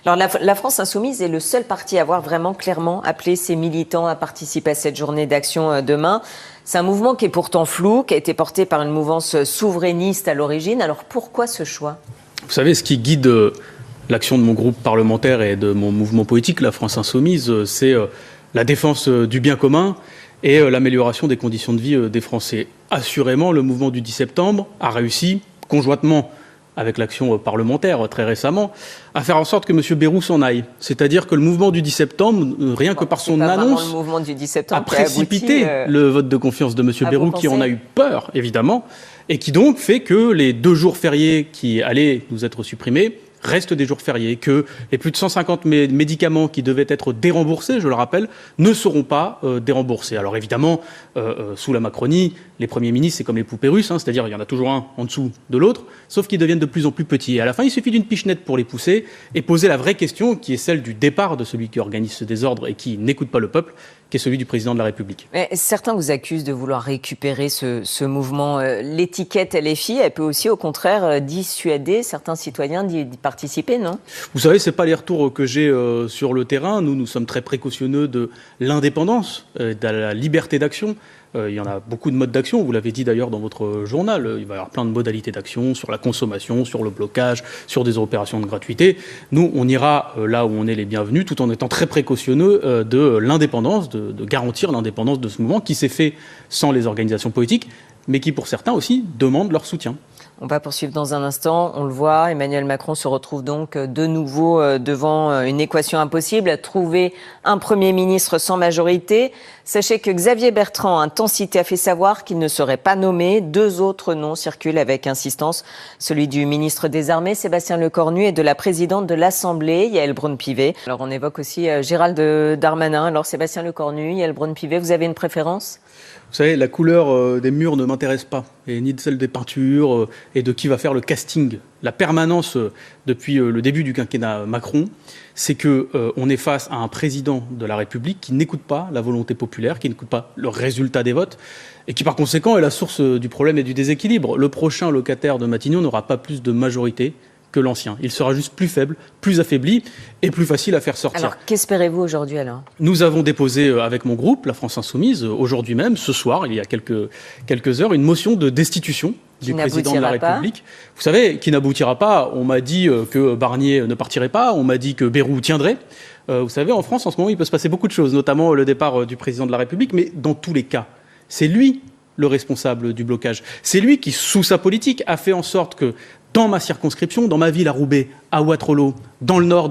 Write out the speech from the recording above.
Alors la France Insoumise est le seul parti à avoir vraiment clairement appelé ses militants à participer à cette journée d'action demain. C'est un mouvement qui est pourtant flou, qui a été porté par une mouvance souverainiste à l'origine. Alors pourquoi ce choix? Vous savez, ce qui guide l'action de mon groupe parlementaire et de mon mouvement politique, la France Insoumise, c'est la défense du bien commun et l'amélioration des conditions de vie des Français. Assurément, le mouvement du 10 septembre a réussi, conjointement avec l'action parlementaire très récemment, à faire en sorte que M. Bayrou s'en aille. C'est-à-dire que le mouvement du 10 septembre, rien que par son annonce, le mouvement du 10 septembre a précipité le vote de confiance de M. Bayrou, qui en a eu peur, évidemment, et qui donc fait que les 2 jours fériés qui allaient nous être supprimés restent des jours fériés, que les plus de 150 médicaments qui devaient être déremboursés, je le rappelle, ne seront pas déremboursés. Alors évidemment, sous la Macronie, les premiers ministres, c'est comme les poupées russes, hein, c'est-à-dire il y en a toujours un en dessous de l'autre, sauf qu'ils deviennent de plus en plus petits. Et à la fin, il suffit d'une pichenette pour les pousser et poser la vraie question, qui est celle du départ de celui qui organise ce désordre et qui n'écoute pas le peuple, qui est celui du président de la République. Mais certains vous accusent de vouloir récupérer ce mouvement. L'étiquette LFI, elle peut aussi, au contraire, dissuader certains citoyens d'y participer, non? Vous savez, ce n'est pas les retours que j'ai sur le terrain. Nous sommes très précautionneux de l'indépendance, de la liberté d'action. Il y en a beaucoup de modes d'action, vous l'avez dit d'ailleurs dans votre journal. Il va y avoir plein de modalités d'action sur la consommation, sur le blocage, sur des opérations de gratuité. Nous, on ira là où on est les bienvenus, tout en étant très précautionneux de l'indépendance, de garantir l'indépendance de ce mouvement qui s'est fait sans les organisations politiques, mais qui pour certains aussi demandent leur soutien. On va poursuivre dans un instant. On le voit, Emmanuel Macron se retrouve donc de nouveau devant une équation impossible, trouver un Premier ministre sans majorité. Sachez que Xavier Bertrand, Intensité, a fait savoir qu'il ne serait pas nommé. 2 autres noms circulent avec insistance, celui du ministre des Armées, Sébastien Lecornu, et de la présidente de l'Assemblée, Yaël Braun-Pivet. Alors on évoque aussi Gérald Darmanin. Alors Sébastien Lecornu, Yaël Braun-Pivet, vous avez une préférence ? Vous savez, la couleur des murs ne m'intéresse pas, et ni de celle des peintures, et de qui va faire le casting. La permanence depuis le début du quinquennat Macron, c'est qu'on est face à un président de la République qui n'écoute pas la volonté populaire, qui n'écoute pas le résultat des votes, et qui par conséquent est la source du problème et du déséquilibre. Le prochain locataire de Matignon n'aura pas plus de majorité que l'ancien. Il sera juste plus faible, plus affaibli et plus facile à faire sortir. Alors, qu'espérez-vous aujourd'hui alors ? Nous avons déposé avec mon groupe, la France Insoumise, aujourd'hui même, ce soir, il y a quelques heures, une motion de destitution du président de la République. Vous savez, qui n'aboutira pas. On m'a dit que Barnier ne partirait pas, on m'a dit que Bayrou tiendrait. Vous savez, en France, en ce moment, il peut se passer beaucoup de choses, notamment le départ du président de la République, mais dans tous les cas, c'est lui le responsable du blocage. C'est lui qui, sous sa politique, a fait en sorte que dans ma circonscription, dans ma ville à Roubaix, à Wattrelos, dans le Nord,